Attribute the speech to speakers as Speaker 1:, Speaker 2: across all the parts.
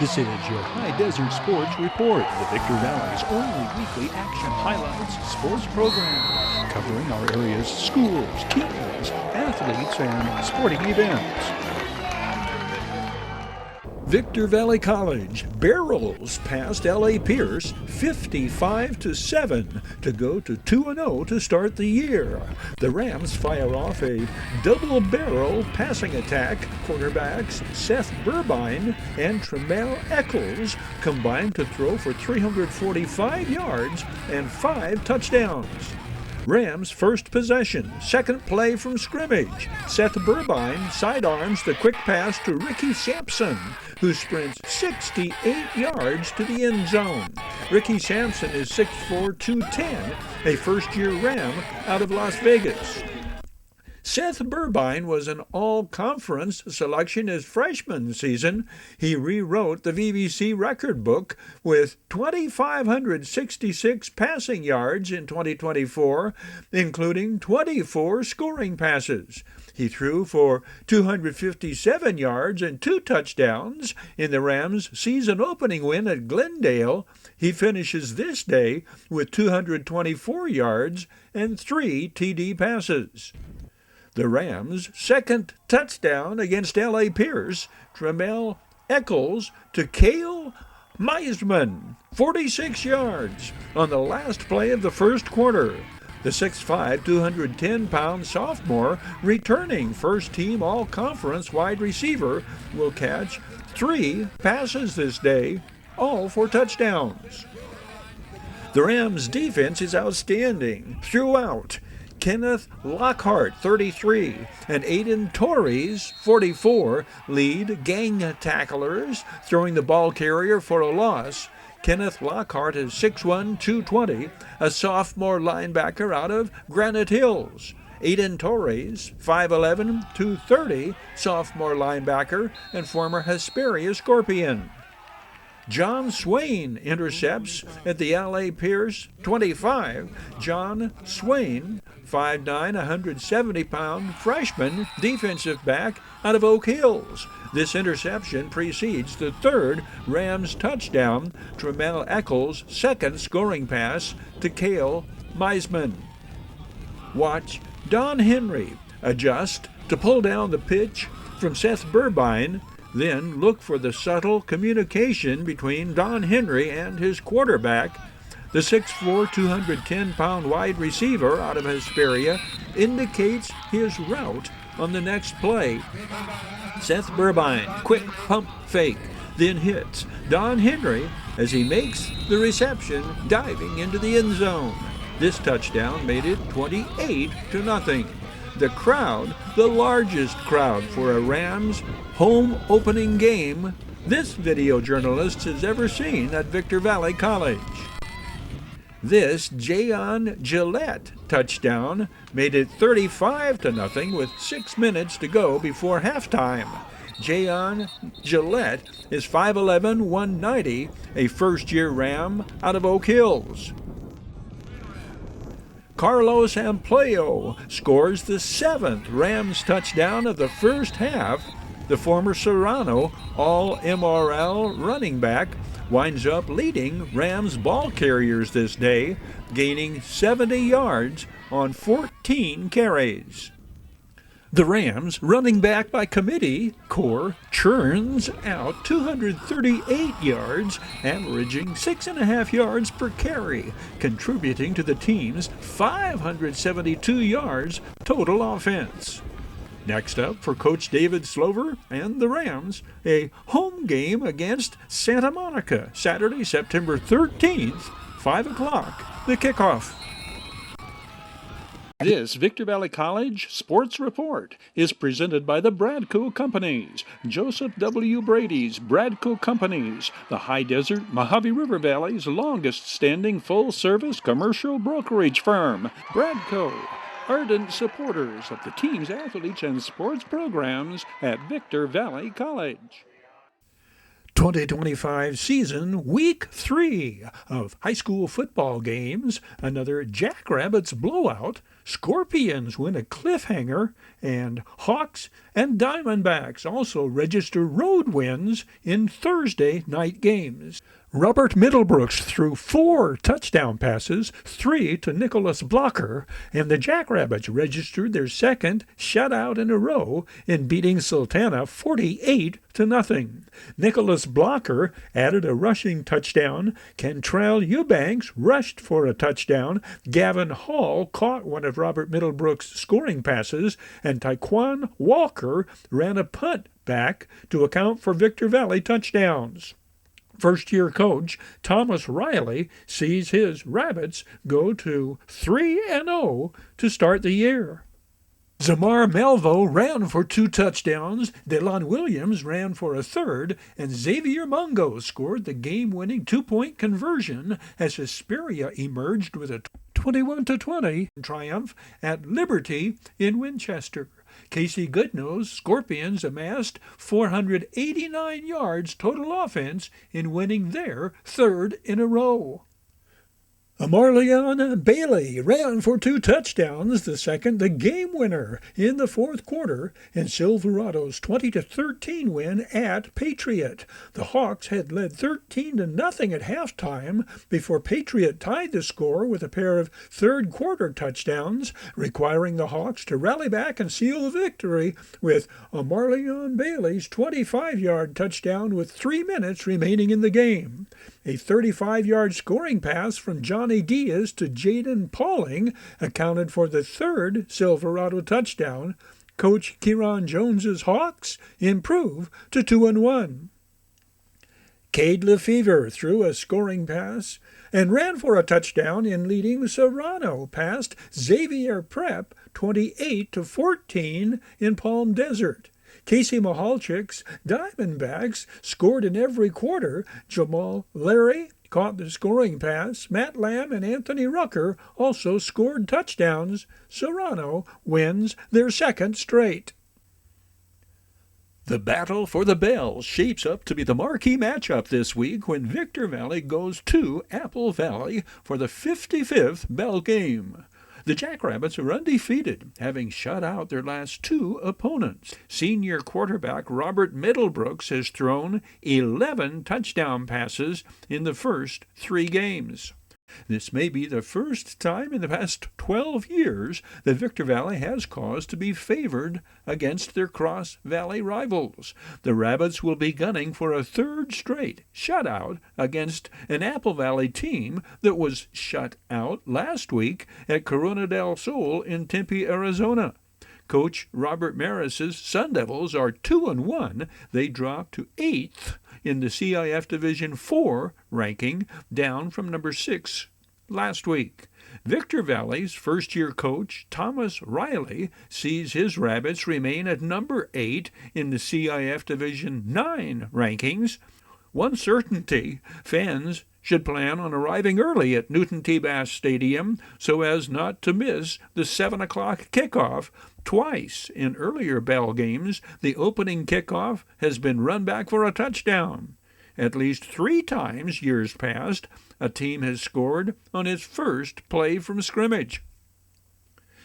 Speaker 1: This is your Hdsr Sports Report, the Victor Valley's only weekly action highlights sports program, covering our area's schools, teams, athletes, and sporting events. Victor Valley College barrels past L.A. Pierce 55-7 to go to 2-0 to start the year. The Rams fire off a double-barrel passing attack. Quarterbacks Seth Burbine and Tremel Eccles combined to throw for 345 yards and 5 touchdowns. Rams first possession, second play from scrimmage. Seth Burbine sidearms the quick pass to Ricky Sampson, who sprints 68 yards to the end zone. Ricky Sampson is 6'4", 210, a first-year Ram out of Las Vegas. Seth Burbine was an all-conference selection his freshman season. He rewrote the VBC record book with 2,566 passing yards in 2024, including 24 scoring passes. He threw for 257 yards and 2 touchdowns in the Rams' season-opening win at Glendale. He finishes this day with 224 yards and 3 TD passes. The Rams' second touchdown against L.A. Pierce, Tremel Eccles to Cale Meisman, 46 yards on the last play of the first quarter. The 6'5", 210-pound sophomore, returning first-team all-conference wide receiver, will catch 3 passes this day, all for touchdowns. The Rams' defense is outstanding throughout. Kenneth Lockhart, 33, and Aiden Torres, 44, lead gang tacklers, throwing the ball carrier for a loss. Kenneth Lockhart is 6'1", 220, a sophomore linebacker out of Granite Hills. Aiden Torres, 5'11", 230, sophomore linebacker and former Hesperia Scorpion. John Swain intercepts at the L.A. Pierce 25. John Swain, 5'9", 170-pound freshman defensive back out of Oak Hills. This interception precedes the third Rams touchdown, Tremel Eccles' second scoring pass to Cale Meisman. Watch Don Henry adjust to pull down the pitch from Seth Burbine. Then look for the subtle communication between Don Henry and his quarterback. The 6'4", 210-pound wide receiver out of Hesperia indicates his route on the next play. Seth Burbine, quick pump fake, then hits Don Henry as he makes the reception, diving into the end zone. This touchdown made it 28-0. The crowd, the largest crowd for a Rams home opening game this video journalist has ever seen at Victor Valley College. This Jayon Gillette touchdown made it 35-0 with 6 minutes to go before halftime. Jayon Gillette is 5'11", 190, a first-year Ram out of Oak Hills. Carlos Amplio scores the 7th Rams touchdown of the first half. The former Serrano All-MRL running back winds up leading Rams ball carriers this day, gaining 70 yards on 14 carries. The Rams, running back by committee core, churns out 238 yards, averaging 6.5 yards per carry, contributing to the team's 572 yards total offense. Next up for Coach David Slover and the Rams, a home game against Santa Monica, Saturday, September 13th, 5 o'clock, the kickoff. This Victor Valley College Sports Report is presented by the Bradco Companies, Joseph W. Brady's Bradco Companies, the High Desert Mojave River Valley's longest-standing full-service commercial brokerage firm. Bradco, ardent supporters of the team's athletes and sports programs at Victor Valley College. 2025 season, week 3 of high school football games, another Jackrabbits blowout Scorpions win a cliffhanger, and Hawks and Diamondbacks also register road wins in Thursday night games. Robert Middlebrooks threw 4 touchdown passes, 3 to Nicholas Blocker, and the Jackrabbits registered their second shutout in a row in beating Sultana 48-0. Nicholas Blocker added a rushing touchdown. Kentrell Eubanks rushed for a touchdown. Gavin Hall caught one of Robert Middlebrooks' scoring passes, and Taekwon Walker ran a punt back to account for Victor Valley touchdowns. First-year coach Thomas Riley sees his Rabbits go to 3-0 to start the year. Zamar Melvo ran for 2 touchdowns, Delon Williams ran for a third, and Xavier Mungo scored the game-winning 2-point conversion as Hesperia emerged with a 21-20 triumph at Liberty in Winchester. Casey Goodnose Scorpions amassed 489 yards total offense in winning their third in a row. Amarleon Bailey ran for 2 touchdowns, the second the game winner in the fourth quarter in Silverado's 20-13 win at Patriot. The Hawks had led 13-0 at halftime before Patriot tied the score with a pair of third-quarter touchdowns, requiring the Hawks to rally back and seal the victory with Amarleon Bailey's 25-yard touchdown with 3 minutes remaining in the game. A 35-yard scoring pass from Johnny Diaz to Jaden Pauling accounted for the third Silverado touchdown. Coach Kieran Jones's Hawks improve to 2-1. Cade Lefevre threw a scoring pass and ran for a touchdown in leading Serrano past Xavier Prep 28-14 in Palm Desert. Casey Mahalchik's Diamondbacks scored in every quarter. Jamal Larry caught the scoring pass. Matt Lamb and Anthony Rucker also scored touchdowns. Serrano wins their second straight. The battle for the Bells shapes up to be the marquee matchup this week when Victor Valley goes to Apple Valley for the 55th Bell game. The Jackrabbits are undefeated, having shut out their last 2 opponents. Senior quarterback Robert Middlebrooks has thrown 11 touchdown passes in the first 3 games. This may be the first time in the past 12 years that Victor Valley has cause to be favored against their Cross Valley rivals. The Rabbits will be gunning for a third straight shutout against an Apple Valley team that was shut out last week at Corona del Sol in Tempe, Arizona. Coach Robert Maris's Sun Devils are 2-1. They dropped to 8th in the CIF Division 4 ranking, down from number 6 last week. Victor Valley's first-year coach Thomas Riley sees his Rabbits remain at number 8 in the CIF Division 9 rankings. One certainty, fans should plan on arriving early at Newton T. Bass Stadium so as not to miss the 7 o'clock kickoff. Twice in earlier Bell games, the opening kickoff has been run back for a touchdown. At least 3 times years past, a team has scored on its first play from scrimmage.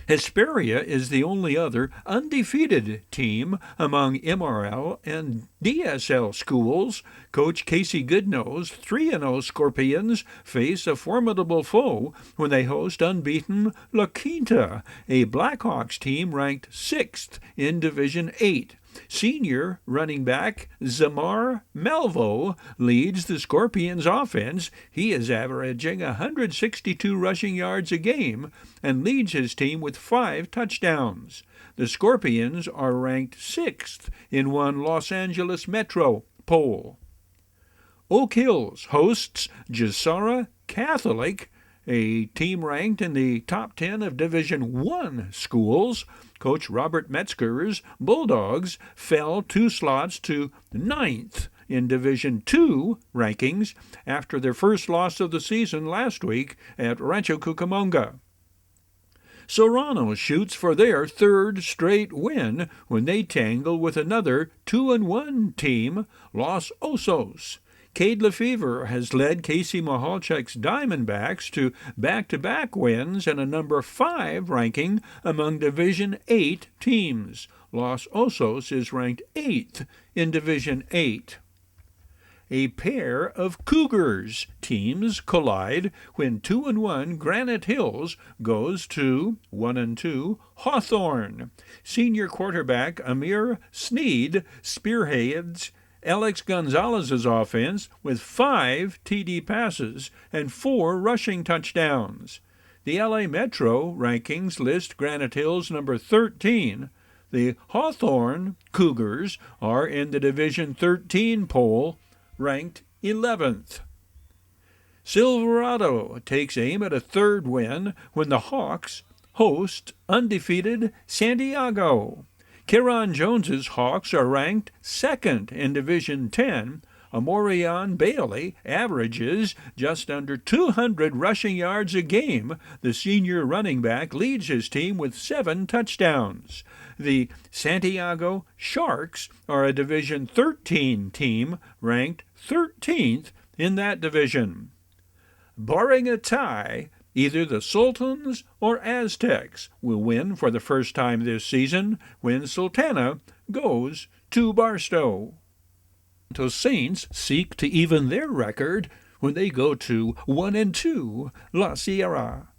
Speaker 1: Hesperia is the only other undefeated team among MRL and DSL schools. Coach Casey Goodnose 3-0 Scorpions face a formidable foe when they host unbeaten La Quinta, a Blackhawks team ranked 6th in Division 8. Senior running back Zamar Melvo leads the Scorpions' offense. He is averaging 162 rushing yards a game and leads his team with 5 touchdowns. The Scorpions are ranked 6th in one Los Angeles Metro poll. Oak Hills hosts Hdsr Catholic, a team ranked in the top 10 of Division 1 schools. Coach Robert Metzger's Bulldogs fell 2 slots to 9th in Division 2 rankings after their first loss of the season last week at Rancho Cucamonga. Serrano shoots for their 3rd straight win when they tangle with another 2-1 team, Los Osos. Cade Lefevre has led Casey Mahalchuk's Diamondbacks to back-to-back wins and a number 5 ranking among Division 8 teams. Los Osos is ranked 8th in Division 8. A pair of Cougars teams collide when 2-1 Granite Hills goes to 1-2 Hawthorne. Senior quarterback Amir Sneed spearheads Alex Gonzalez's offense with 5 TD passes and 4 rushing touchdowns. The LA Metro rankings list Granite Hills number 13. The Hawthorne Cougars are in the Division 13 poll, ranked 11th. Silverado takes aim at a third win when the Hawks host undefeated Santiago. Kieran Jones's Hawks are ranked 2nd in Division 10. Amorion Bailey averages just under 200 rushing yards a game. The senior running back leads his team with 7 touchdowns. The Santiago Sharks are a Division 13 team, ranked 13th in that division. Barring a tie, either the Sultans or Aztecs will win for the first time this season when Sultana goes to Barstow. The Saints seek to even their record when they go to 1-2 La Sierra.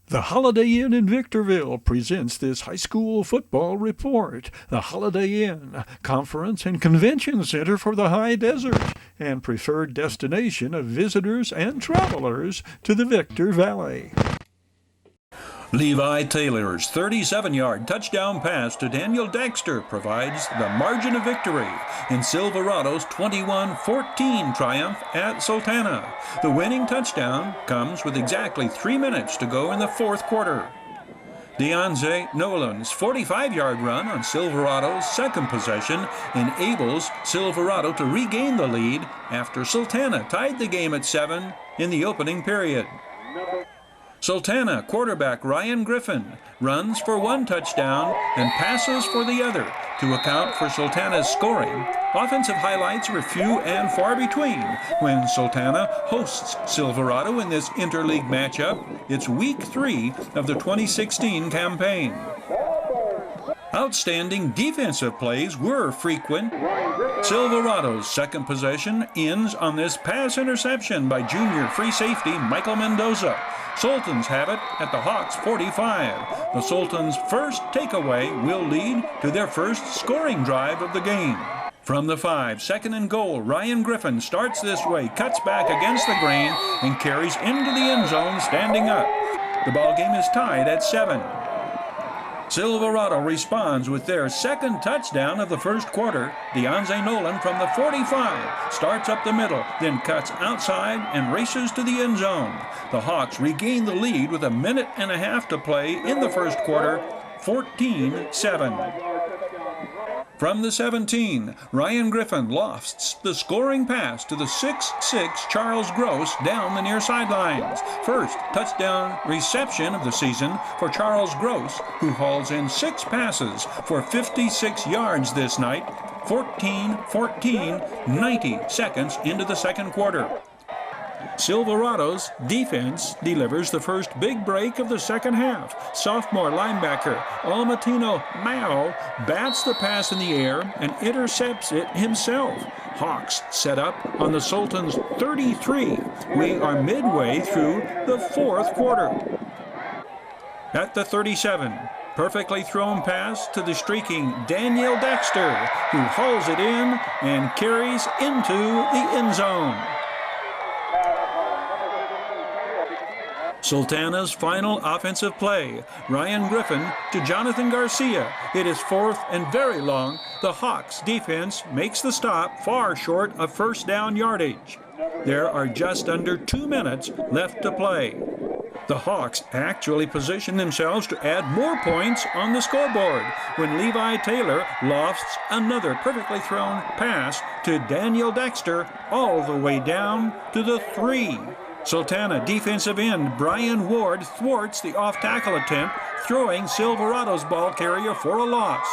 Speaker 1: The Holiday Inn in Victorville presents this high school football report. The Holiday Inn, conference and convention center for the high desert, and preferred destination of visitors and travelers to the Victor Valley. Levi Taylor's 37-yard touchdown pass to Daniel Dexter provides the margin of victory in Silverado's 21-14 triumph at Sultana. The winning touchdown comes with exactly 3 minutes to go in the fourth quarter. Deonze Nolan's 45-yard run on Silverado's second possession enables Silverado to regain the lead after Sultana tied the game at 7 in the opening period. Sultana quarterback Ryan Griffin runs for 1 touchdown and passes for the other to account for Sultana's scoring. Offensive highlights were few and far between when Sultana hosts Silverado in this interleague matchup. It's week 3 of the 2016 campaign. Outstanding defensive plays were frequent. Silverado's second possession ends on this pass interception by junior free safety Michael Mendoza. Sultans have it at the Hawks' 45. The Sultans' first takeaway will lead to their first scoring drive of the game. From the 5, 2nd and goal, Ryan Griffin starts this way, cuts back against the grain, and carries into the end zone standing up. The ballgame is tied at 7. Silverado responds with their second touchdown of the first quarter. Deonze Nolan from the 45 starts up the middle, then cuts outside and races to the end zone. The Hawks regain the lead with 1.5 minutes to play in the first quarter, 14-7. From the 17, Ryan Griffin lofts the scoring pass to the 6'6" Charles Gross down the near sidelines. First touchdown reception of the season for Charles Gross, who hauls in 6 passes for 56 yards this night. 14-14, 90 seconds into the second quarter. Silverado's defense delivers the first big break of the second half. Sophomore linebacker Almatino Mao bats the pass in the air and intercepts it himself. Hawks set up on the Sultans' 33. We are midway through the fourth quarter. At the 37, perfectly thrown pass to the streaking Daniel Dexter, who hauls it in and carries into the end zone. Sultana's final offensive play. Ryan Griffin to Jonathan Garcia. It is 4th and very long. The Hawks defense makes the stop far short of first down yardage. There are just under 2 minutes left to play. The Hawks actually position themselves to add more points on the scoreboard when Levi Taylor lofts another perfectly thrown pass to Daniel Dexter all the way down to the 3. Sultana defensive end Brian Ward thwarts the off-tackle attempt, throwing Silverado's ball carrier for a loss.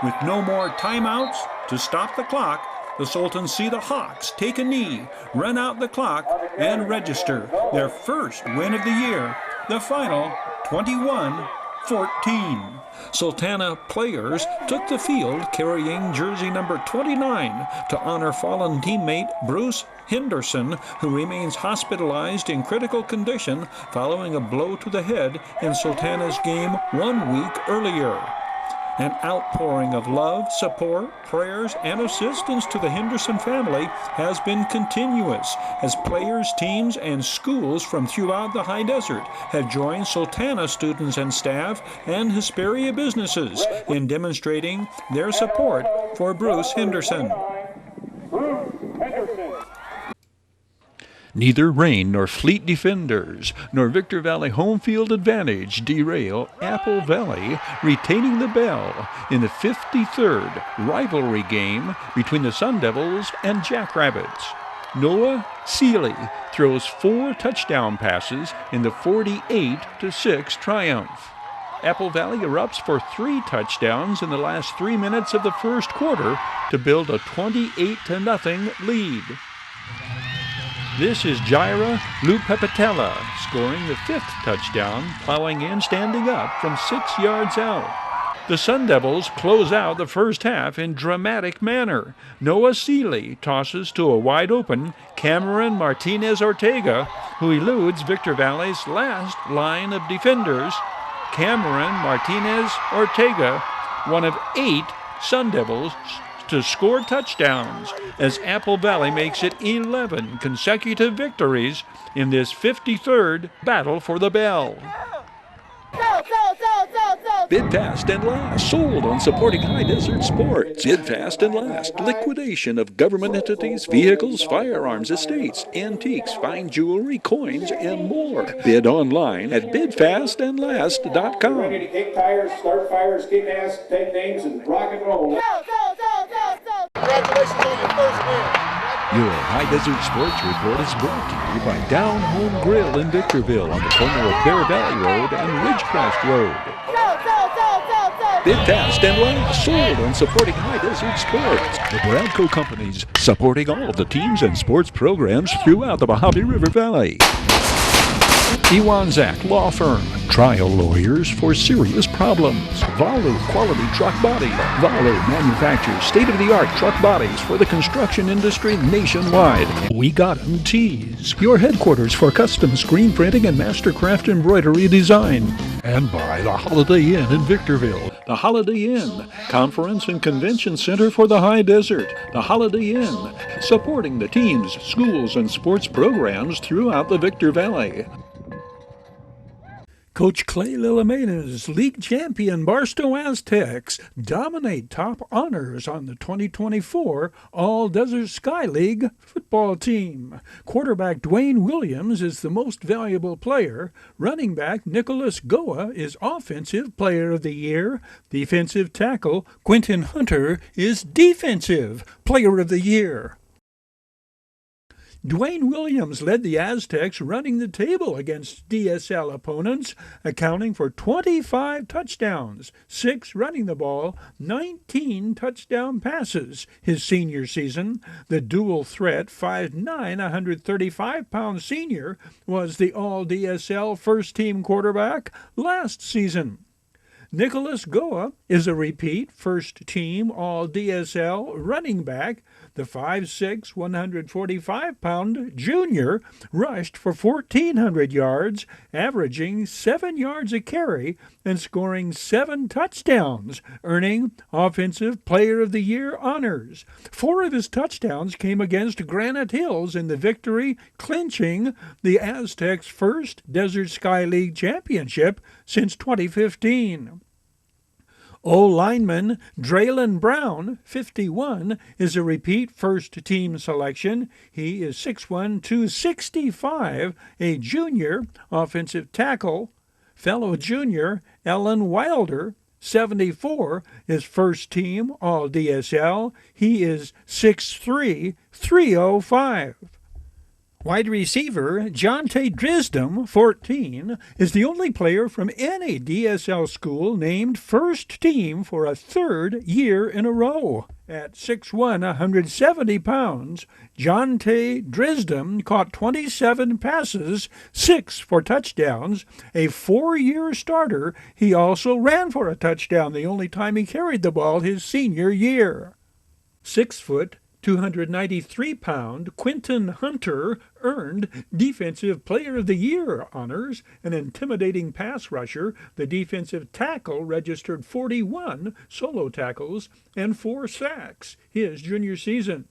Speaker 1: With no more timeouts to stop the clock,
Speaker 2: The Sultans see the Hawks take a knee, run out the clock, and register their first win of the year. The final, 21-14. Sultana players took the field carrying jersey number 29 to honor fallen teammate Bruce Henderson, who remains hospitalized in critical condition following a blow to the head in Sultana's game 1 week earlier. An outpouring of love, support, prayers, and assistance to the Henderson family has been continuous as players, teams, and schools from throughout the high desert have joined Sultana students and staff and Hesperia businesses in demonstrating their support for Bruce Henderson.
Speaker 1: Neither rain nor fleet defenders nor Victor Valley home field advantage derail Apple Valley retaining the bell in the 53rd rivalry game between the Sun Devils and Jackrabbits. Noah Seeley throws 4 touchdown passes in the 48-6 triumph. Apple Valley erupts for 3 touchdowns in the last 3 minutes of the first quarter to build a 28-0 lead. This is Jaira Lupepatella scoring the 5th touchdown, plowing in, standing up from 6 yards out. The Sun Devils close out the first half in dramatic manner. Noah Seeley tosses to a wide-open Cameron Martinez-Ortega, who eludes Victor Valley's last line of defenders. Cameron Martinez-Ortega, one of 8 Sun Devils to score touchdowns as Apple Valley makes it 11 consecutive victories in this 53rd battle for the bell. Bid fast and last. Sold on supporting high desert sports. Bid fast and last. Liquidation of government entities, vehicles, firearms, estates, antiques, fine jewelry, coins, and more. Bid online at bidfastandlast.com.
Speaker 3: Kick tires, start fires, kick ass, take names, and rock and roll.
Speaker 4: Congratulations on your first win.
Speaker 1: Your High Desert Sports Report is brought to you by Down Home Grill in Victorville on the corner of Bear Valley Road and Ridgecrest Road. Bid fast and last. Sold on supporting High Desert Sports. The Bradco Companies, supporting all of the teams and sports programs throughout the Mojave River Valley. Iwanzak Law Firm, trial lawyers for serious problems. Valu Quality Truck Body. Valu manufactures state-of-the-art truck bodies for the construction industry nationwide. We Got 'em Tees, your headquarters for custom screen printing and mastercraft embroidery design. And by the Holiday Inn in Victorville. The Holiday Inn, conference and convention center for the high desert. The Holiday Inn, supporting the teams, schools, and sports programs throughout the Victor Valley. Coach Clay Lillamena's league champion Barstow Aztecs dominate top honors on the 2024 All-Desert Sky League football team. Quarterback Dwayne Williams is the most valuable player. Running back Nicholas Goa is Offensive Player of the Year. Defensive tackle Quentin Hunter is Defensive Player of the Year. Dwayne Williams led the Aztecs running the table against DSL opponents, accounting for 25 touchdowns, 6 running the ball, 19 touchdown passes his senior season. The dual threat 5'9", 135-pound senior was the All-DSL first-team quarterback last season. Nicholas Goa is a repeat first-team All-DSL running back. The 5'6", 145-pound junior rushed for 1,400 yards, averaging 7 yards a carry and scoring 7 touchdowns, earning Offensive Player of the Year honors. 4 of his touchdowns came against Granite Hills in the victory, clinching the Aztecs' first Desert Sky League championship since 2015. O-lineman Draylon Brown, 51, is a repeat first-team selection. He is 6'1", 265, a junior offensive tackle. Fellow junior Ellen Wilder, 74, is first-team All-DSL. He is 6'3", 305. Wide receiver Jonte Drisdom, 14, is the only player from any DSL school named first team for a 3rd year in a row. At 6'1", 170 pounds, Jonte Drisden caught 27 passes, 6 for touchdowns. A 4-year starter, he also ran for a touchdown, the only time he carried the ball his senior year. 6 foot, 293-pound Quentin Hunter earned Defensive Player of the Year honors. An intimidating pass rusher, the defensive tackle registered 41 solo tackles and 4 sacks his junior season.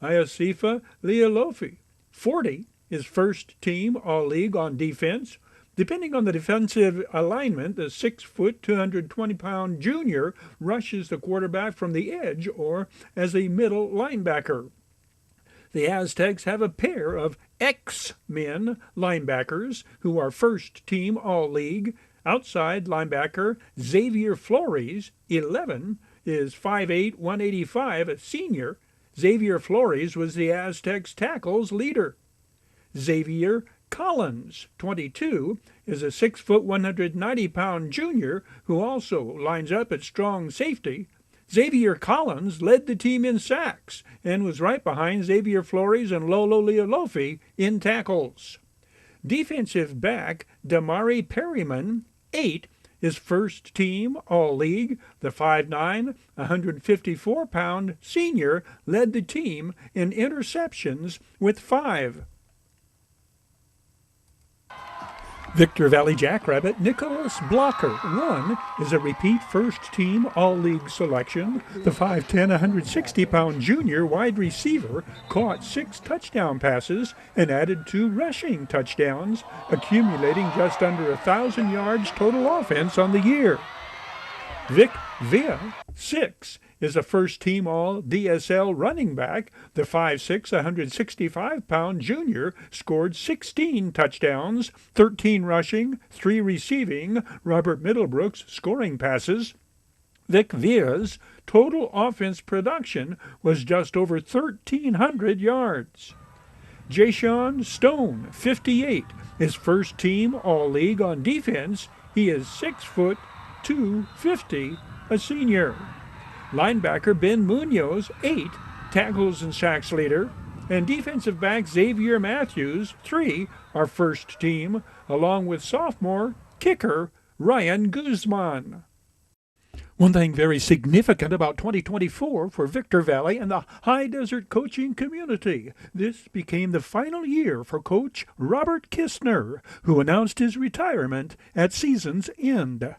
Speaker 1: Iosifa Lealofi, 40, is first team All-League on defense. Depending on the defensive alignment, the 6 foot, 220-pound junior rushes the quarterback from the edge or as a middle linebacker. The Aztecs have a pair of X-Men linebackers who are first-team All-League. Outside linebacker Xavier Flores, 11, is 5'8", 185, a senior. Xavier Flores was the Aztecs' tackles leader. Xavier Collins, 22, is a 6 foot, 190-pound junior who also lines up at strong safety. Xavier Collins led the team in sacks and was right behind Xavier Flores and Lolo Lealofi in tackles. Defensive back Damari Perryman, 8, is first team All-League. The 5'9", 154-pound senior led the team in interceptions with 5. Victor Valley Jackrabbit Nicholas Blocker, 1, is a repeat first-team All-League selection. The 5'10", 160-pound junior wide receiver caught 6 touchdown passes and added 2 rushing touchdowns, accumulating just under 1,000 yards total offense on the year. Vic Villa, 6, is a first-team All-DSL running back. The 5'6", 165-pound junior scored 16 touchdowns, 13 rushing, 3 receiving, Robert Middlebrooks scoring passes. Vic Villa's total offense production was just over 1,300 yards. Jashawn Stone, 58, is first-team All-League on defense. He is 6 foot, 250, a senior. Linebacker Ben Munoz, 8, tackles and sacks leader, and defensive back Xavier Matthews, 3, are first team, along with sophomore kicker Ryan Guzman. One thing very significant about 2024 for Victor Valley and the High Desert coaching community. This became the final year for Coach Robert Hdsr, who announced his retirement at season's end.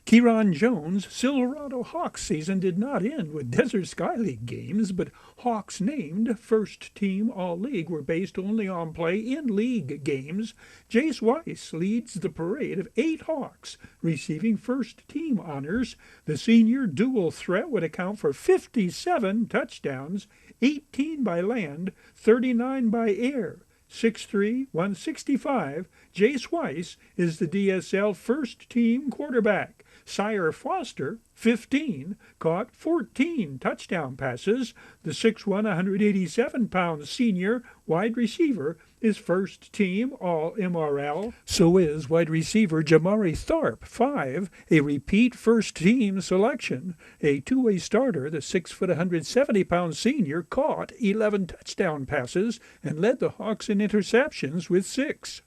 Speaker 1: Kieran Jones' Silverado Hawks season did not end with Desert Sky League games, but Hawks named first-team All-League were based only on play in league games. Jace Weiss leads the parade of 8 Hawks receiving first-team honors. The senior dual threat would account for 57 touchdowns, 18 by land, 39 by air. 6'3", 165, Jace Weiss is the DSL first-team quarterback. Sire Foster, 15, caught 14 touchdown passes. The 6'1", 187-pound senior wide receiver is first-team All-MRL. So is wide receiver Jamari Tharp, 5, a repeat first-team selection. A two-way starter, the 6 foot, 170-pound senior caught 11 touchdown passes and led the Hawks in interceptions with 6.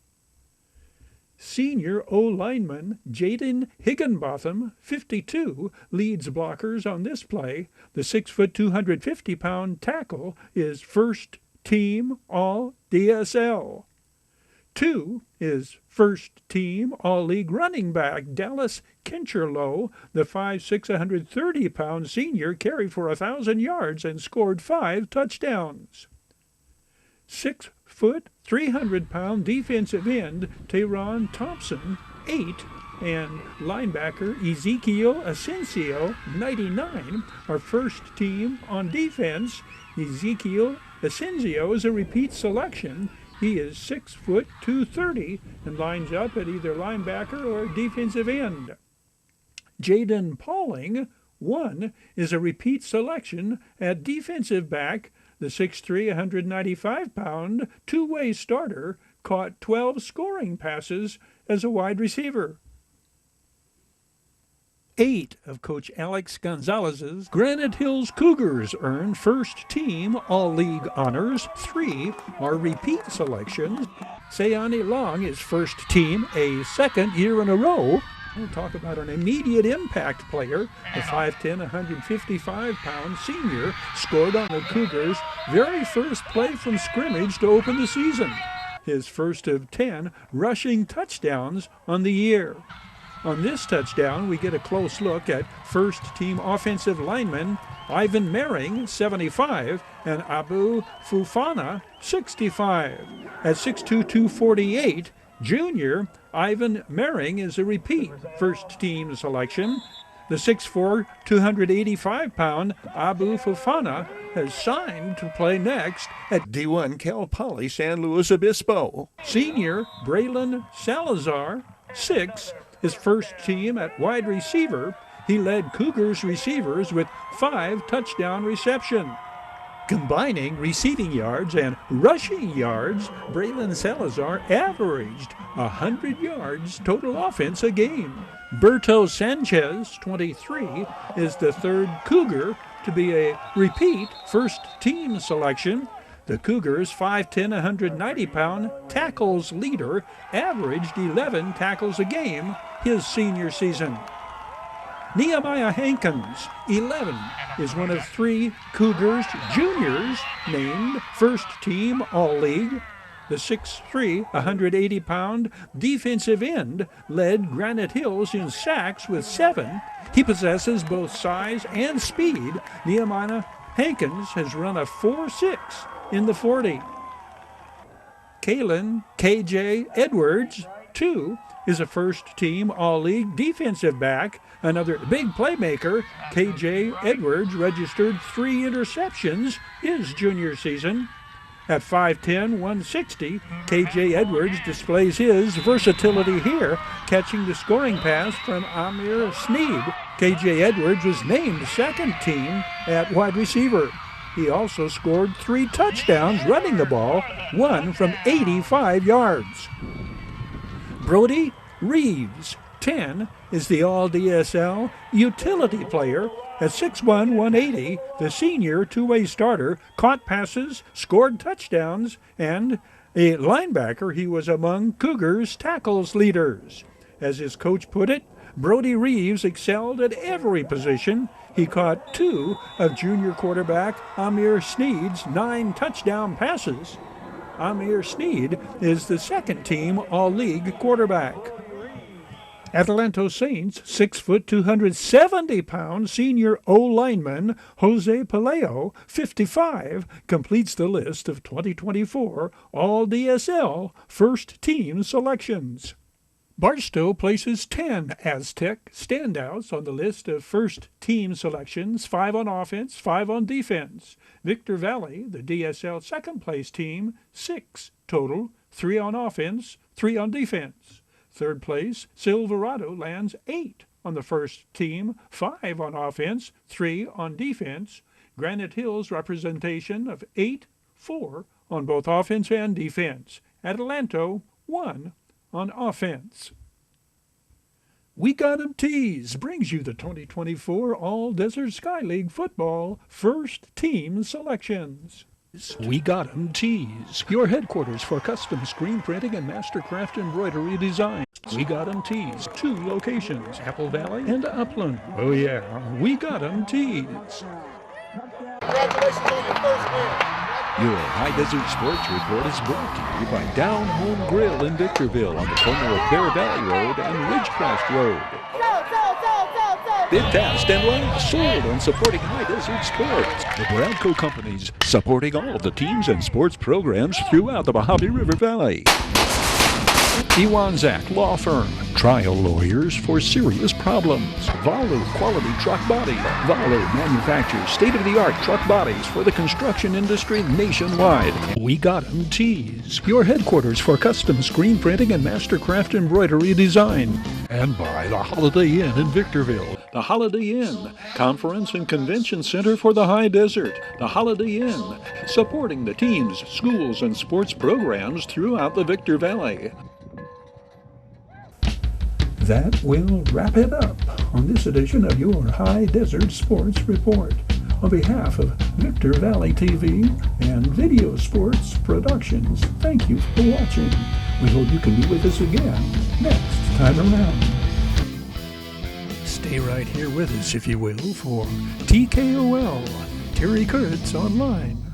Speaker 1: Senior O-lineman Jaden Higginbotham, 52, leads blockers on this play. The 6 foot, 250-pound tackle is first-team All-DSL. 2 is first-team All-League running back Dallas Kincherlow. The 5'6", 130-pound senior carried for 1,000 yards and scored 5 touchdowns. 6 foot, 300-pound defensive end Tayron Thompson, 8, and linebacker Ezekiel Asensio, 99, are first team on defense. Ezekiel Asensio is a repeat selection. He is 6 foot, 230 and lines up at either linebacker or defensive end. Jaden Pauling, 1, is a repeat selection at defensive back. The 6'3", 195-pound two-way starter caught 12 scoring passes as a wide receiver. 8 of Coach Alex Gonzalez's Granite Hills Cougars earned first-team All-League honors. 3 are repeat selections. Sayani Long is first team a second year in a row. We'll talk about an immediate impact player. The 5'10", 155-pound senior scored on the Cougars' very first play from scrimmage to open the season. His first of 10 rushing touchdowns on the year. On this touchdown, we get a close look at first-team offensive lineman Ivan Mering, 75, and Abu Fufana, 65. At 6'2", 248, junior Ivan Mering is a repeat first-team selection. The 6'4", 285-pound Abu Fufana has signed to play next at D1 Cal Poly San Luis Obispo. Senior Braylon Salazar, 6, his first team at wide receiver. He led Cougars receivers with 5 touchdown receptions. Combining receiving yards and rushing yards, Braylon Salazar averaged 100 yards total offense a game. Berto Sanchez, 23, is the third Cougar to be a repeat first-team selection. The Cougars' 5'10", 190-pound tackles leader averaged 11 tackles a game his senior season. Nehemiah Hankins, 11, is one of 3 Cougars juniors named first-team All-League. The 6'3", 180-pound defensive end led Granite Hills in sacks with 7. He possesses both size and speed. Nehemiah Hankins has run a 4.6 in the 40. Kalen KJ Edwards, 2, is a first-team All-League defensive back. Another big playmaker, KJ Edwards registered 3 interceptions his junior season. At 5'10", 160, KJ Edwards displays his versatility here, catching the scoring pass from Amir Sneed. KJ Edwards was named second team at wide receiver. He also scored 3 touchdowns running the ball, 1 from 85 yards. Brody Reeves, 10, is the All-DSL utility player. At 6'1", 180, the senior two-way starter caught passes, scored touchdowns, and a linebacker, he was among Cougars' tackles leaders. As his coach put it, Brody Reeves excelled at every position. He caught 2 of junior quarterback Amir Sneed's 9 touchdown passes. Amir Sneed is the second-team All-League quarterback. Adelanto Saints 6', 270-pound senior O-lineman Jose Paleo, 55, completes the list of 2024 All-DSL first-team selections. Barstow places 10 Aztec standouts on the list of first-team selections, 5 on offense, 5 on defense. Victor Valley, the DSL second-place team, 6 total, 3 on offense, 3 on defense. Third place, Silverado lands 8 on the first team, 5 on offense, 3 on defense. Granite Hills representation of 8-4 on both offense and defense. Adelanto 1 on offense. We Got 'em Tees brings you the 2024 All-Desert Sky League football first team selections. We Got 'em Tees, your headquarters for custom screen printing and mastercraft embroidery design. We Got 'em Tees, 2 locations, Apple Valley and Upland. Oh yeah, We Got 'em Tees.
Speaker 4: Congratulations on your first win.
Speaker 5: Your High Desert Sports Report is brought to you by Down Home Grill in Victorville on the corner of Bear Valley Road and Ridgecrest Road. Bid fast and last, sold and supporting High Desert Sports. The Bradco Companies, supporting all of the teams and sports programs throughout the Mojave River Valley. Iwanzak Law Firm, trial lawyers for serious problems. Valu Quality Truck Body. Valu manufactures state-of-the-art truck bodies for the construction industry nationwide. We Got 'em Tees, your headquarters for custom screen printing and mastercraft embroidery design. And by the Holiday Inn in Victorville. The Holiday Inn, Conference and Convention Center for the High Desert. The Holiday Inn, supporting the teams, schools, and sports programs throughout the Victor Valley. That will wrap it up on this edition of your High Desert Sports Report. On behalf of Victor Valley TV and Video Sports Productions, thank you for watching. We hope you can be with us again next time around. Stay right here with us, if you will, for TKOL, Terry Kurtz Online.